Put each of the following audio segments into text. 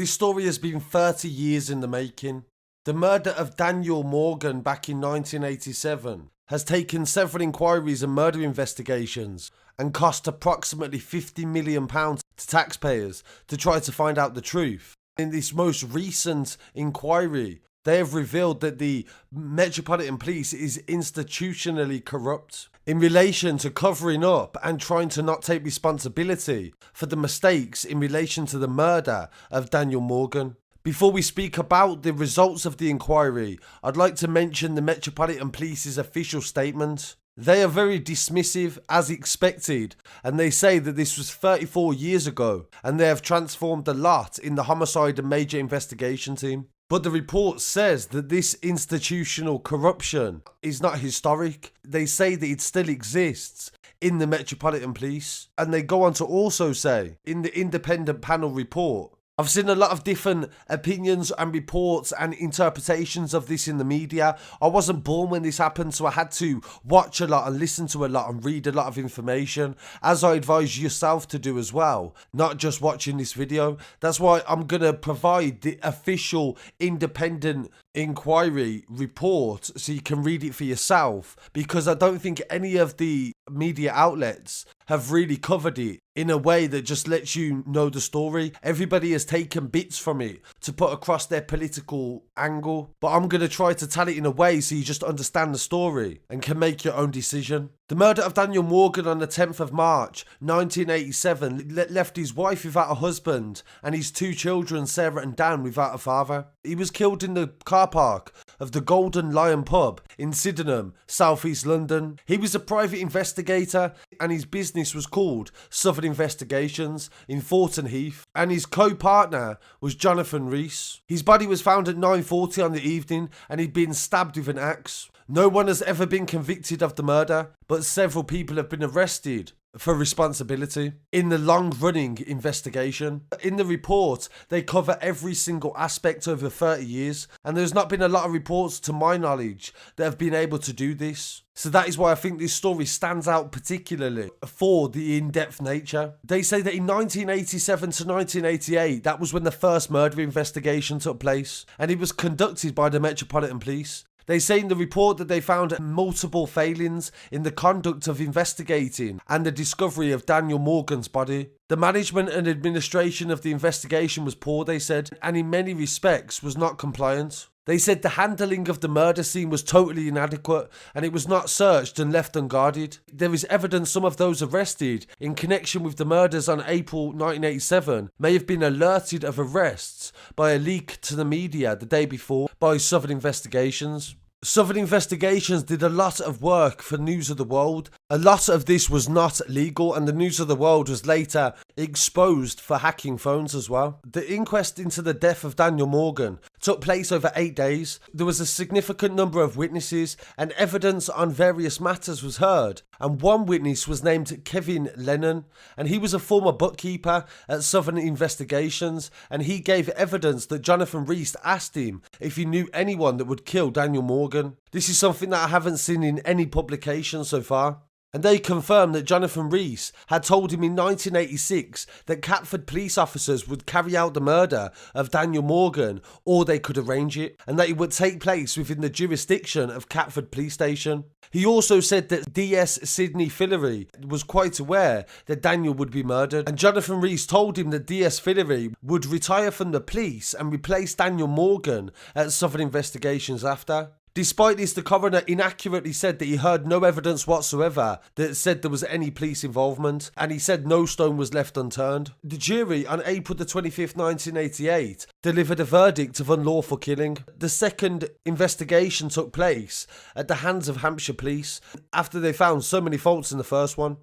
This story has been 30 years in the making. The murder of Daniel Morgan back in 1987 has taken several inquiries and murder investigations and cost approximately £50 million to taxpayers to try to find out the truth. In this most recent inquiry, they have revealed that the Metropolitan Police is institutionally corrupt in relation to covering up and trying to not take responsibility for the mistakes in relation to the murder of Daniel Morgan. Before we speak about the results of the inquiry, I'd like to mention the Metropolitan Police's official statement. They are very dismissive, as expected, and they say that this was 34 years ago and they have transformed a lot in the homicide and major investigation team. But the report says that this institutional corruption is not historic. They say that it still exists in the Metropolitan Police. And they go on to also say, in the independent panel report, I've seen a lot of different opinions and reports and interpretations of this in the media. I wasn't born when this happened, so I had to watch a lot and listen to a lot and read a lot of information, as I advise yourself to do as well, not just watching this video. That's why I'm going to provide the official independent inquiry report so you can read it for yourself, because I don't think any of the media outlets have really covered it in a way that just lets you know the story. Everybody has taken bits from it to put across their political angle, but I'm going to try to tell it in a way so you just understand the story and can make your own decision. The murder of Daniel Morgan on the 10th of March 1987 left his wife without a husband and his two children, Sarah and Dan, without a father. He was killed in the car park of the Golden Lion pub in Sydenham, South East London. He was a private investigator and his business was called Southern Investigations in Thornton Heath, and his co-partner was Jonathan Rees. His body was found at 9:40 on the evening and he'd been stabbed with an axe. No one has ever been convicted of the murder, but several people have been arrested for responsibility in the long-running investigation. In the report, they cover every single aspect over 30 years, and there's not been a lot of reports, to my knowledge, that have been able to do this. So that is why I think this story stands out particularly for the in-depth nature. They say that in 1987 to 1988, that was when the first murder investigation took place, and it was conducted by the Metropolitan Police. They say in the report that they found multiple failings in the conduct of investigating and the discovery of Daniel Morgan's body. The management and administration of the investigation was poor, they said, and in many respects was not compliant. They said the handling of the murder scene was totally inadequate and it was not searched and left unguarded. There is evidence some of those arrested in connection with the murders on April 1987 may have been alerted of arrests by a leak to the media the day before by Southern Investigations. Southern Investigations did a lot of work for News of the World. A lot of this was not legal, and the News of the World was later exposed for hacking phones as well. The inquest into the death of Daniel Morgan took place over 8 days. There was a significant number of witnesses, and evidence on various matters was heard. And one witness was named Kevin Lennon, and he was a former bookkeeper at Southern Investigations, and he gave evidence that Jonathan Rees asked him if he knew anyone that would kill Daniel Morgan. This is something that I haven't seen in any publication so far. And they confirmed that Jonathan Rees had told him in 1986 that Catford police officers would carry out the murder of Daniel Morgan, or they could arrange it, and that it would take place within the jurisdiction of Catford Police Station. He also said that DS Sidney Fillery was quite aware that Daniel would be murdered, and Jonathan Rees told him that DS Fillery would retire from the police and replace Daniel Morgan at Southern Investigations after. Despite this, the coroner inaccurately said that he heard no evidence whatsoever that said there was any police involvement, and he said no stone was left unturned. The jury on April the 25th, 1988 delivered a verdict of unlawful killing. The second investigation took place at the hands of Hampshire Police after they found so many faults in the first one.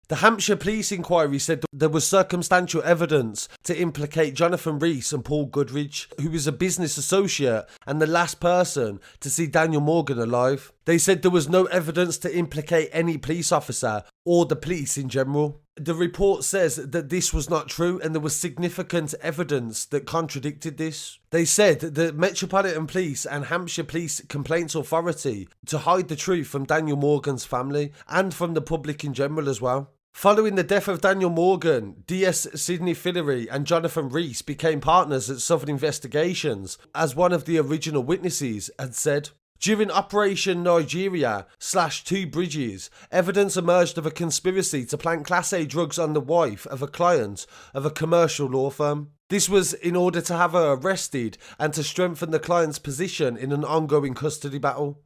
The Hampshire Police inquiry said there was circumstantial evidence to implicate Jonathan Rees and Paul Goodridge, who was a business associate and the last person to see Daniel Morgan alive. They said there was no evidence to implicate any police officer or the police in general. The report says that this was not true and there was significant evidence that contradicted this. They said that the Metropolitan Police and Hampshire Police Complaints Authority to hide the truth from Daniel Morgan's family and from the public in general as well. Following the death of Daniel Morgan, DS Sidney Fillery and Jonathan Rees became partners at Southern Investigations, as one of the original witnesses had said. During Operation Nigeria/Two Bridges, evidence emerged of a conspiracy to plant Class A drugs on the wife of a client of a commercial law firm. This was in order to have her arrested and to strengthen the client's position in an ongoing custody battle.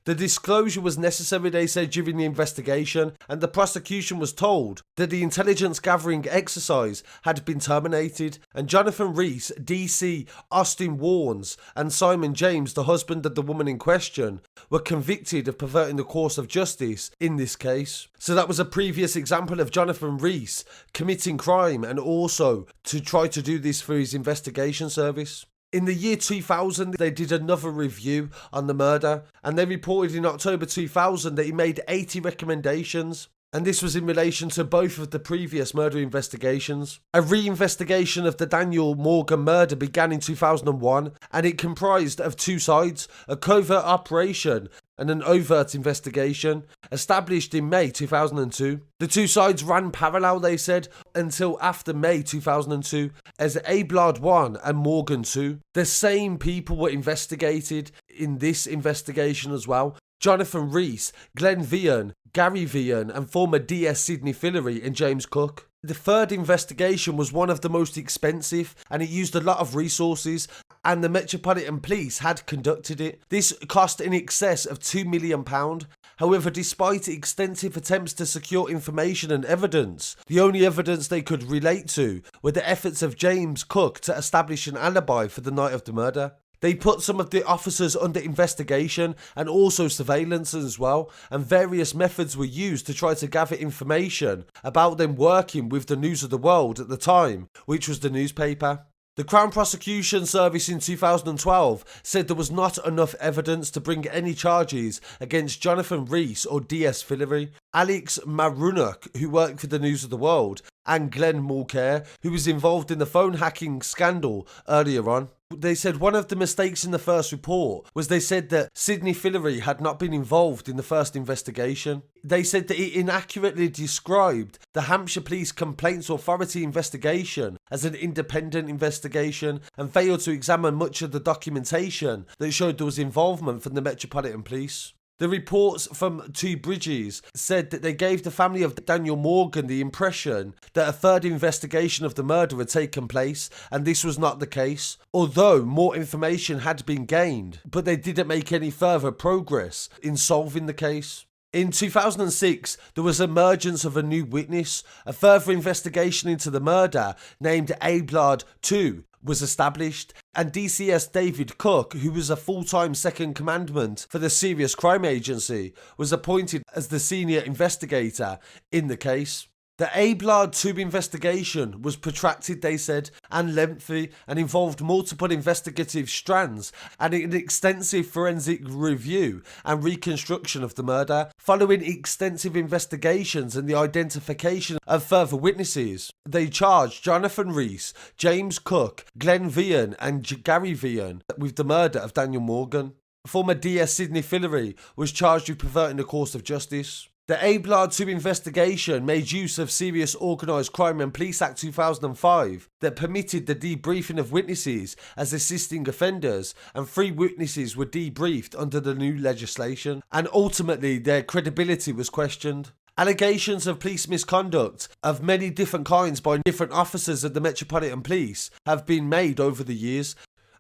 The disclosure was necessary, they said, during the investigation, and the prosecution was told that the intelligence gathering exercise had been terminated, and Jonathan Rees, DC Austin Warnes, and Simon James, the husband of the woman in question, were convicted of perverting the course of justice in this case. So that was a previous example of Jonathan Rees committing crime and also to try to do this for his investigation service. In the year 2000, they did another review on the murder, and they reported in October 2000 that he made 80 recommendations, and this was in relation to both of the previous murder investigations. A re-investigation of the Daniel Morgan murder began in 2001, and it comprised of two sides, a covert operation and an overt investigation, established in May 2002. The two sides ran parallel, they said, until after May 2002 as Abelard 1 and Morgan 2. The same people were investigated in this investigation as well. Jonathan Rees, Glenn Vian, Gary Vian, and former DS Sidney Fillery and James Cook. The third investigation was one of the most expensive, and it used a lot of resources, and the Metropolitan Police had conducted it. This cost in excess of £2 million. However, despite extensive attempts to secure information and evidence, the only evidence they could relate to were the efforts of James Cook to establish an alibi for the night of the murder. They put some of the officers under investigation and also surveillance as well, and various methods were used to try to gather information about them working with the News of the World at the time, which was the newspaper. The Crown Prosecution Service in 2012 said there was not enough evidence to bring any charges against Jonathan Rees or DS Fillery. Alex Marunuk, who worked for the News of the World, and Glenn Mulcair, who was involved in the phone hacking scandal earlier on. They said one of the mistakes in the first report was they said that Sidney Fillery had not been involved in the first investigation. They said that it inaccurately described the Hampshire Police Complaints Authority investigation as an independent investigation and failed to examine much of the documentation that showed there was involvement from the Metropolitan Police. The reports from Two Bridges said that they gave the family of Daniel Morgan the impression that a third investigation of the murder had taken place, and this was not the case, although more information had been gained, but they didn't make any further progress in solving the case. In 2006, there was emergence of a new witness. A further investigation into the murder, named Abelard 2, was established, and DCS David Cook, who was a full-time second commandment for the Serious Crime Agency, was appointed as the senior investigator in the case. The Abelard 2 investigation was protracted, they said, and lengthy, and involved multiple investigative strands and an extensive forensic review and reconstruction of the murder. Following extensive investigations and the identification of further witnesses, they charged Jonathan Rees, James Cook, Glenn Vian and Gary Vian with the murder of Daniel Morgan. Former DS Sidney Fillery was charged with perverting the course of justice. The Abelard 2 investigation made use of Serious Organised Crime and Police Act 2005 that permitted the debriefing of witnesses as assisting offenders, and 3 witnesses were debriefed under the new legislation, and ultimately their credibility was questioned. Allegations of police misconduct of many different kinds by different officers of the Metropolitan Police have been made over the years.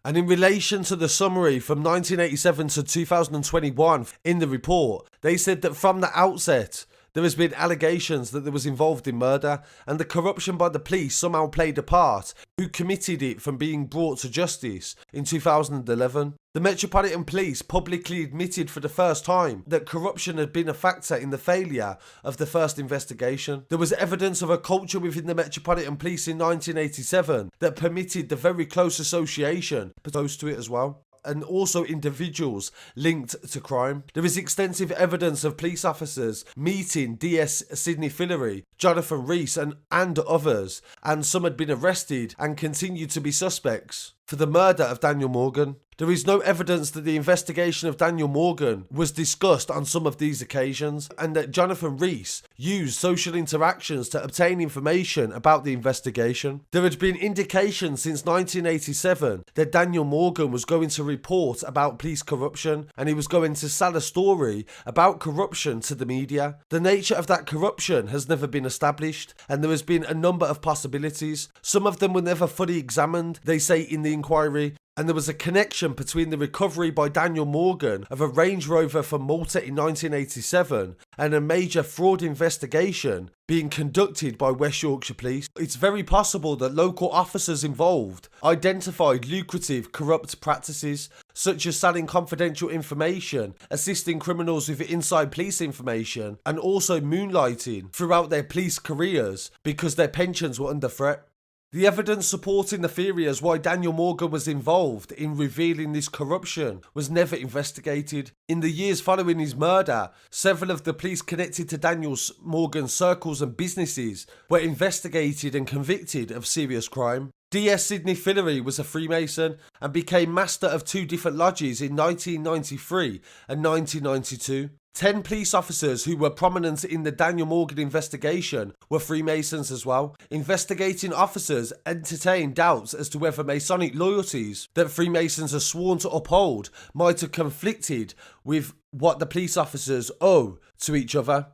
And in relation to the summary from 1987 to 2021 in the report, they said that from the outset, there has been allegations that there was involved in murder, and the corruption by the police somehow played a part, who committed it from being brought to justice in 2011. The Metropolitan Police publicly admitted for the first time that corruption had been a factor in the failure of the first investigation. There was evidence of a culture within the Metropolitan Police in 1987 that permitted the very close association proposed to it as well, and also individuals linked to crime. There is extensive evidence of police officers meeting DS Sidney Fillery, Jonathan Rees and others, and some had been arrested and continued to be suspects for the murder of Daniel Morgan. There is no evidence that the investigation of Daniel Morgan was discussed on some of these occasions, and that Jonathan Rees used social interactions to obtain information about the investigation. There had been indications since 1987 that Daniel Morgan was going to report about police corruption, and he was going to sell a story about corruption to the media. The nature of that corruption has never been established, and there has been a number of possibilities. Some of them were never fully examined, they say in the inquiry, and there was a connection between the recovery by Daniel Morgan of a Range Rover from Malta in 1987 and a major fraud investigation being conducted by West Yorkshire Police. It's very possible that local officers involved identified lucrative corrupt practices, such as selling confidential information, assisting criminals with inside police information, and also moonlighting throughout their police careers because their pensions were under threat. The evidence supporting the theory as why Daniel Morgan was involved in revealing this corruption was never investigated. In the years following his murder, several of the police connected to Daniel Morgan's circles and businesses were investigated and convicted of serious crime. DS Sidney Fillery was a Freemason and became master of 2 different lodges in 1993 and 1992. 10 police officers who were prominent in the Daniel Morgan investigation were Freemasons as well. Investigating officers entertained doubts as to whether Masonic loyalties that Freemasons are sworn to uphold might have conflicted with what the police officers owe to each other.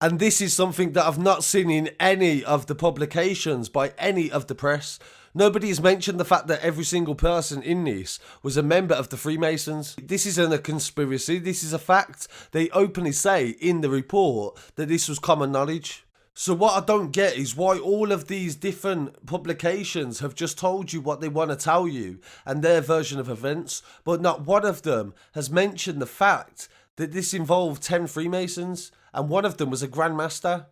And this is something that I've not seen in any of the publications by any of the press. Nobody has mentioned the fact that every single person in this was a member of the Freemasons. This isn't a conspiracy, this is a fact. They openly say in the report that this was common knowledge. So what I don't get is why all of these different publications have just told you what they want to tell you and their version of events, but not one of them has mentioned the fact that this involved 10 Freemasons and one of them was a Grand Master.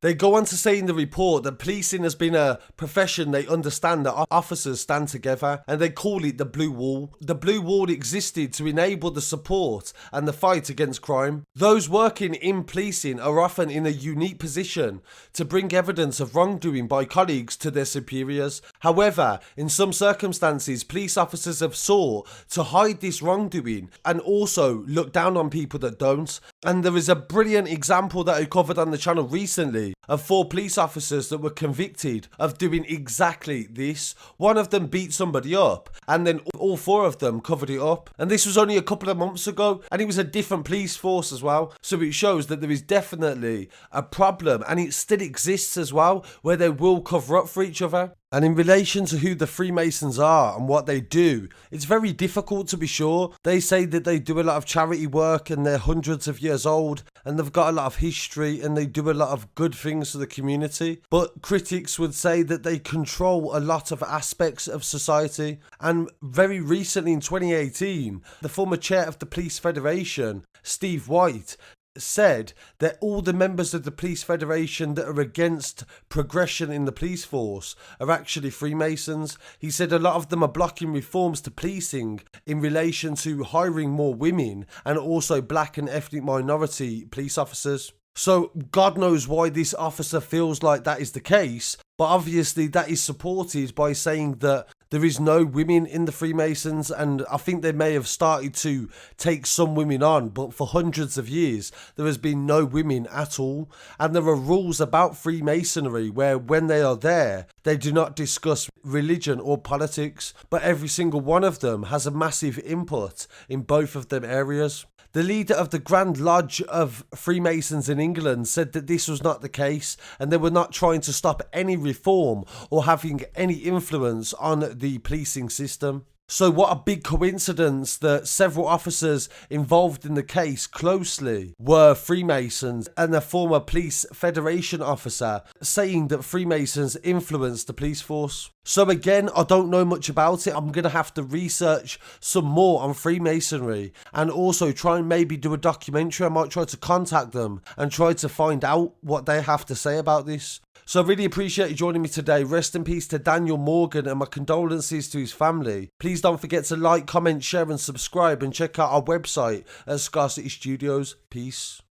They go on to say in the report that policing has been a profession they understand that officers stand together, and they call it the Blue Wall. The Blue Wall existed to enable the support and the fight against crime. Those working in policing are often in a unique position to bring evidence of wrongdoing by colleagues to their superiors. However, in some circumstances, police officers have sought to hide this wrongdoing and also look down on people that don't. And there is a brilliant example that I covered on the channel recently of 4 police officers that were convicted of doing exactly this. One of them beat somebody up and then all 4 of them covered it up. And this was only a couple of months ago, and it was a different police force as well. So it shows that there is definitely a problem, and it still exists as well, where they will cover up for each other. And in relation to who the Freemasons are and what they do, it's very difficult to be sure. They say that they do a lot of charity work and they're hundreds of years old and they've got a lot of history and they do a lot of good things for the community. But critics would say that they control a lot of aspects of society. And very recently in 2018, the former chair of the Police Federation, Steve White, said that all the members of the Police Federation that are against progression in the police force are actually Freemasons. He said a lot of them are blocking reforms to policing in relation to hiring more women and also black and ethnic minority police officers. So God knows why this officer feels like that is the case, but obviously that is supported by saying that there is no women in the Freemasons, and I think they may have started to take some women on, but for hundreds of years there has been no women at all. And there are rules about Freemasonry where when they are there, they do not discuss religion or politics, but every single one of them has a massive input in both of them areas. The leader of the Grand Lodge of Freemasons in England said that this was not the case and they were not trying to stop any reform or having any influence on the policing system. So what a big coincidence that several officers involved in the case closely were Freemasons, and a former police federation officer saying that Freemasons influenced the police force. So again, I don't know much about it. I'm going to have to research some more on Freemasonry and also try and maybe do a documentary. I might try to contact them and try to find out what they have to say about this. So I really appreciate you joining me today. Rest in peace to Daniel Morgan and my condolences to his family. Please don't forget to like, comment, share and subscribe, and check out our website at Scar City Studios. Peace.